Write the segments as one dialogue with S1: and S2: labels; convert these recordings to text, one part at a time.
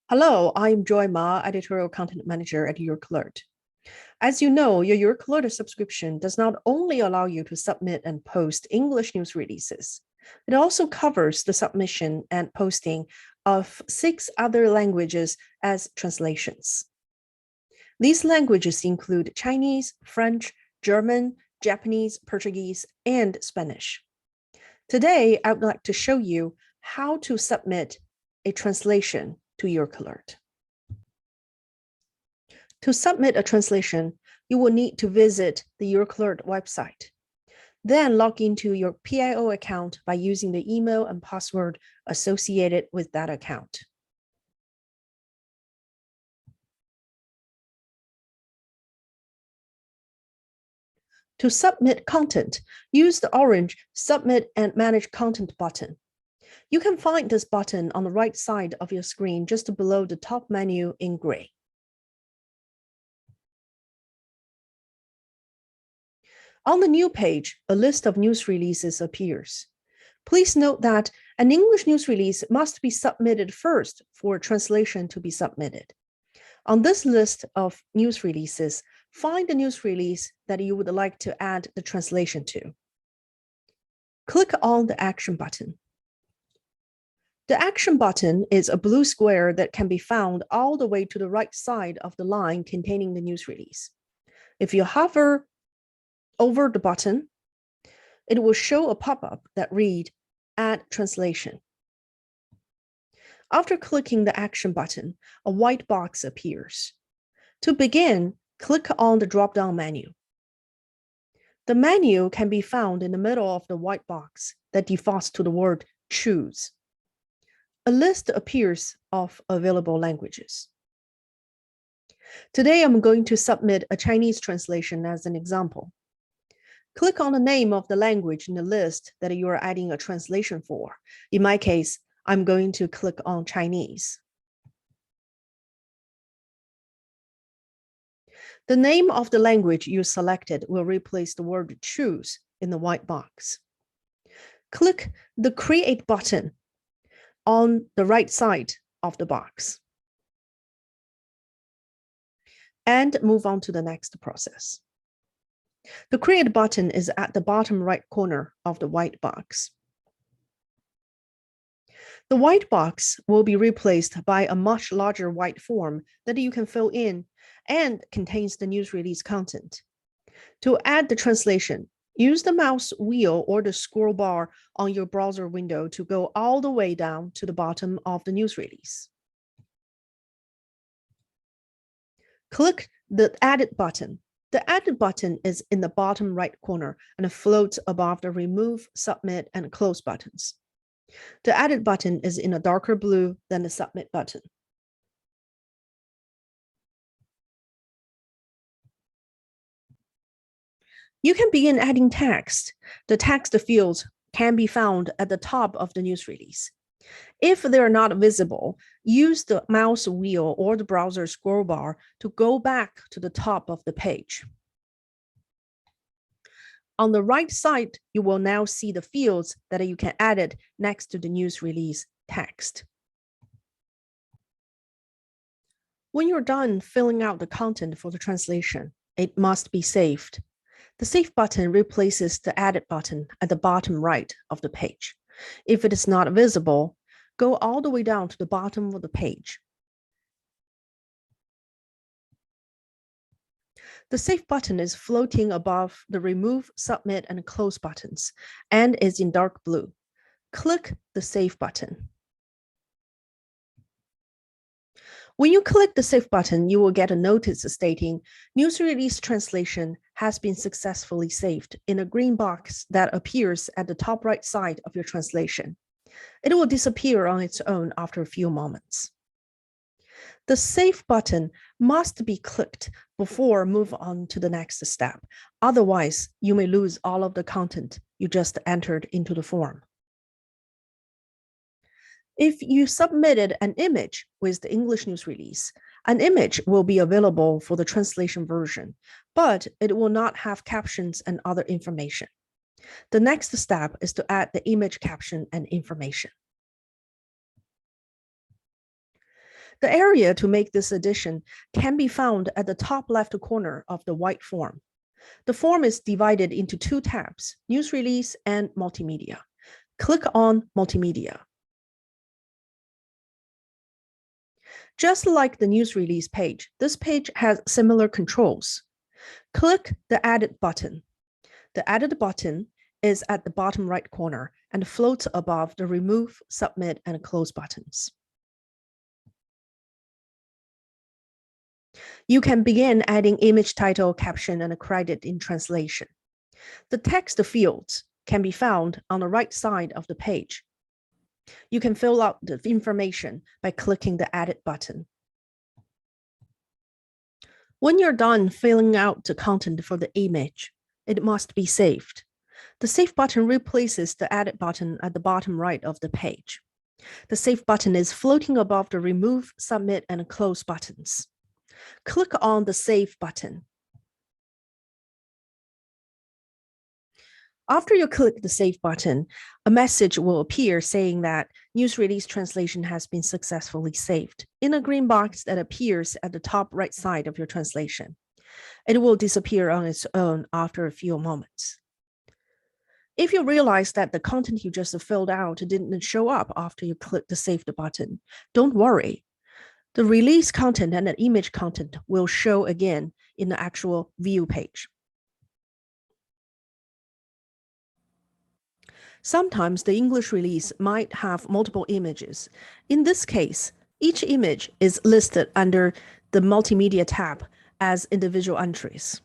S1: Hello, I'm Joy Ma, Editorial Content Manager at EurekAlert. As you know, your EurekAlert subscription does not only allow you to submit and post English news releases, it also covers the submission and posting of 6 other languages as translations. These languages include Chinese, French, German, Japanese, Portuguese, and Spanish. Today, I would like to show you how to submit a translation to EurekAlert. To submit a translation, you will need to visit the EurekAlert website. Then log into your PIO account by using the email and password associated with that account. To submit content, use the orange Submit and Manage Content button. You can find this button on the right side of your screen just below the top menu in gray. On the new page, a list of news releases appears. Please note that an English news release must be submitted first for translation to be submitted. On this list of news releases, find the news release that you would like to add the translation to. Click on the Action button. The Action button is a blue square that can be found all the way to the right side of the line containing the news release. If you hover over the button, it will show a pop-up that reads Add Translation. After clicking the Action button, a white box appears. To begin, click on the drop-down menu. The menu can be found in the middle of the white box that defaults to the word Choose. A list appears of available languages. Today, I'm going to submit a Chinese translation as an example. Click on the name of the language in the list that you are adding a translation for. In my case, I'm going to click on Chinese. The name of the language you selected will replace the word choose in the white box. Click the Create button on the right side of the box and move on to the next process. The Create button is at the bottom right corner of the white box. The white box will be replaced by a much larger white form that you can fill in and contains the news release content. To add the translation, use the mouse wheel or the scroll bar on your browser window to go all the way down to the bottom of the news release. Click the Edit button. The Edit button is in the bottom right corner and floats above the Remove, Submit, and Close buttons. The Edit button is in a darker blue than the Submit button. You can begin adding text. The text fields can be found at the top of the news release. If they're not visible, use the mouse wheel or the browser scroll bar to go back to the top of the page. On the right side, you will now see the fields that you can edit next to the news release text. When you're done filling out the content for the translation, it must be saved. The Save button replaces the Edit button at the bottom right of the page. If it is not visible, go all the way down to the bottom of the page. The Save button is floating above the Remove, Submit, and Close buttons and is in dark blue. Click the Save button. When you click the Save button, you will get a notice stating News Release Translation has been successfully saved in a green box that appears at the top right side of your translation. It will disappear on its own after a few moments. The Save button must be clicked before move on to the next step. Otherwise, you may lose all of the content you just entered into the form. If you submitted an image with the English news release, an image will be available for the translation version, but it will not have captions and other information. The next step is to add the image caption and information. The area to make this addition can be found at the top left corner of the white form. The form is divided into two tabs, News Release and Multimedia. Click on Multimedia. Just like the news release page, this page has similar controls. Click the Edit button. The Edit button is at the bottom right corner and floats above the Remove, Submit, and Close buttons. You can begin adding image title, caption, and credit in translation. The text fields can be found on the right side of the page. You can fill out the information by clicking the Edit button. When you're done filling out the content for the image, it must be saved. The Save button replaces the Edit button at the bottom right of the page. The Save button is floating above the Remove, Submit, and Close buttons. Click on the Save button. After you click the Save button, a message will appear saying that news release translation has been successfully saved in a green box that appears at the top right side of your translation. It will disappear on its own after a few moments. If you realize that the content you just filled out didn't show up after you clicked the Save button, don't worry. The release content and the image content will show again in the actual view page. Sometimes the English release might have multiple images. In this case, each image is listed under the Multimedia tab as individual entries.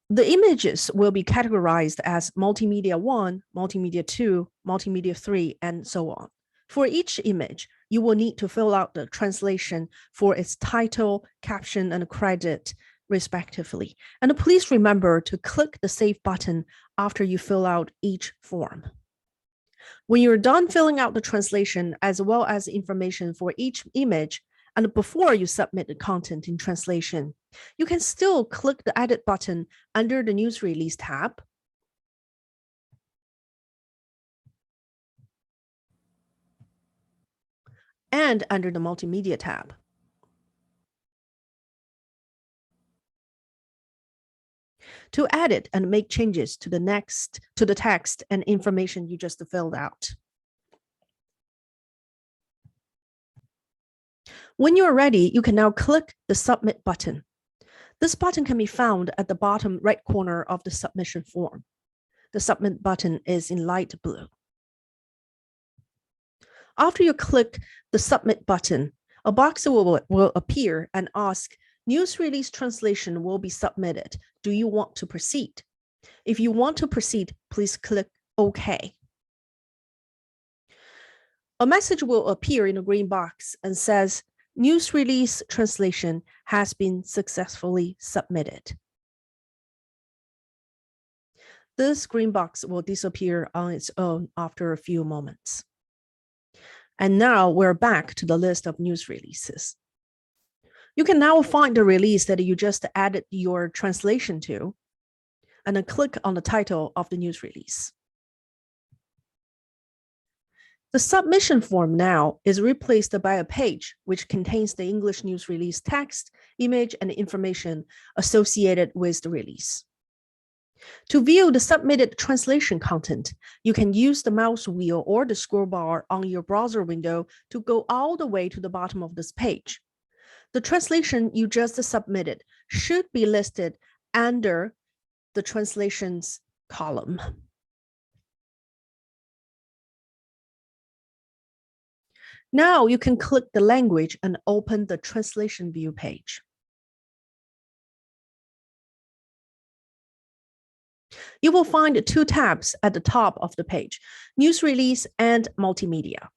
S1: The images will be categorized as Multimedia 1, Multimedia 2, Multimedia 3, and so on. For each image, you will need to fill out the translation for its title, caption, and credit, respectively. And please remember to click the Save button after you fill out each form. When you're done filling out the translation as well as information for each image, and before you submit the content in translation, you can still click the Edit button under the News Release tab. And under the Multimedia tab. To edit and make changes to the text and information you just filled out. When you're ready, you can now click the Submit button. This button can be found at the bottom right corner of the submission form. The Submit button is in light blue. After you click the Submit button, a box will appear and ask, News release translation will be submitted. Do you want to proceed? If you want to proceed, please click OK. A message will appear in a green box and says, News release translation has been successfully submitted. This green box will disappear on its own after a few moments. And now we're back to the list of news releases. You can now find the release that you just added your translation to, and then click on the title of the news release. The submission form now is replaced by a page which contains the English news release text, image, and information associated with the release. To view the submitted translation content, you can use the mouse wheel or the scroll bar on your browser window to go all the way to the bottom of this page. The translation you just submitted should be listed under the translations column. Now you can click the language and open the translation view page. You will find two tabs at the top of the page, News Release and Multimedia.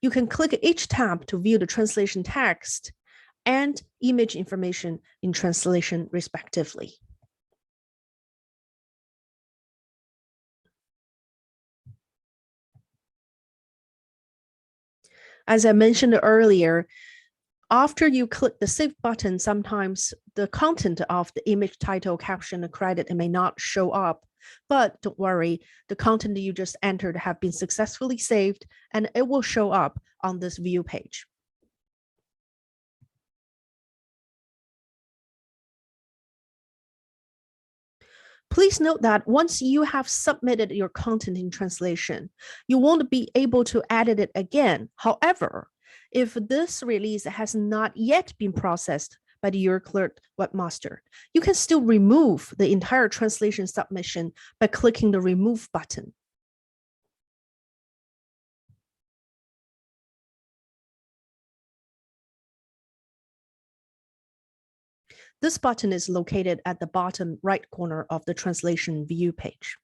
S1: You can click each tab to view the translation text and image information in translation, respectively. As I mentioned earlier, after you click the Save button, sometimes the content of the image, title, caption, and credit may not show up. But don't worry, the content you just entered have been successfully saved, and it will show up on this view page. Please note that once you have submitted your content in translation, you won't be able to edit it again. However, if this release has not yet been processed by the EurekAlert webmaster, you can still remove the entire translation submission by clicking the Remove button. This button is located at the bottom right corner of the translation view page.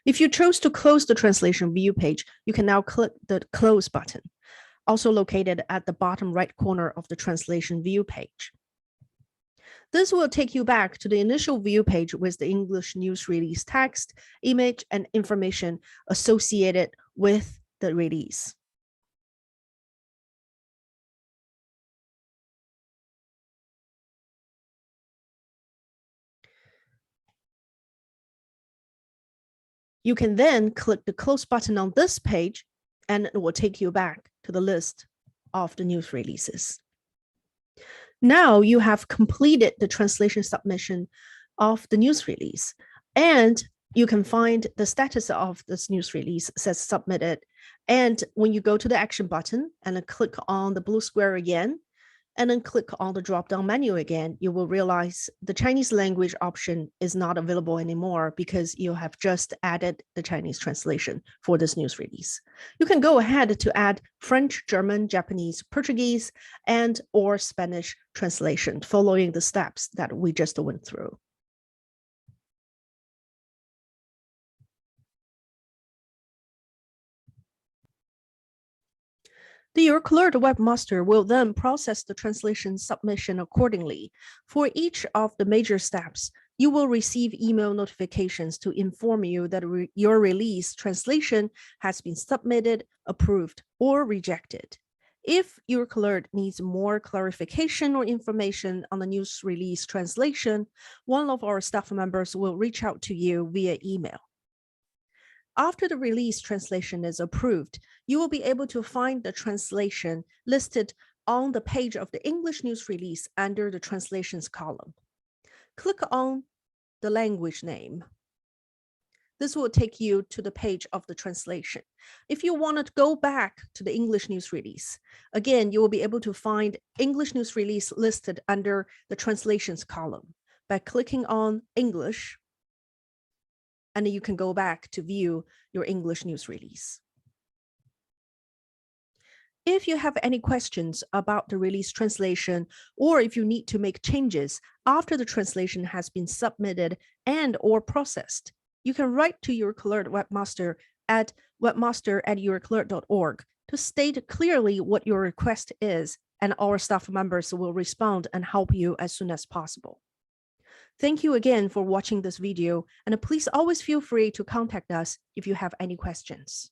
S1: If you chose to close the translation view page, you can now click the Close button, also located at the bottom right corner of the translation view page. This will take you back to the initial view page with the English news release text, image, and information associated with the release. You can then click the Close button on this page, and it will take you back to the list of the news releases. Now you have completed the translation submission of the news release, and you can find the status of this news release says submitted. And when you go to the action button and then click on the blue square again, and then click on the drop-down menu again, you will realize the Chinese language option is not available anymore because you have just added the Chinese translation for this news release. You can go ahead to add French, German, Japanese, Portuguese, and or Spanish translation following the steps that we just went through. The EurekAlert webmaster will then process the translation submission accordingly. For each of the major steps, you will receive email notifications to inform you that your release translation has been submitted, approved, or rejected. If EurekAlert needs more clarification or information on the news release translation, one of our staff members will reach out to you via email. After the release translation is approved, you will be able to find the translation listed on the page of the English news release under the translations column. Click on the language name. This will take you to the page of the translation. If you want to go back to the English news release, again, you will be able to find English news release listed under the translations column by clicking on English, and then you can go back to view your English news release. If you have any questions about the release translation, or if you need to make changes after the translation has been submitted and or processed, you can write to EurekAlert webmaster at webmaster@eurekalert.org to state clearly what your request is, and our staff members will respond and help you as soon as possible. Thank you again for watching this video, and please always feel free to contact us if you have any questions.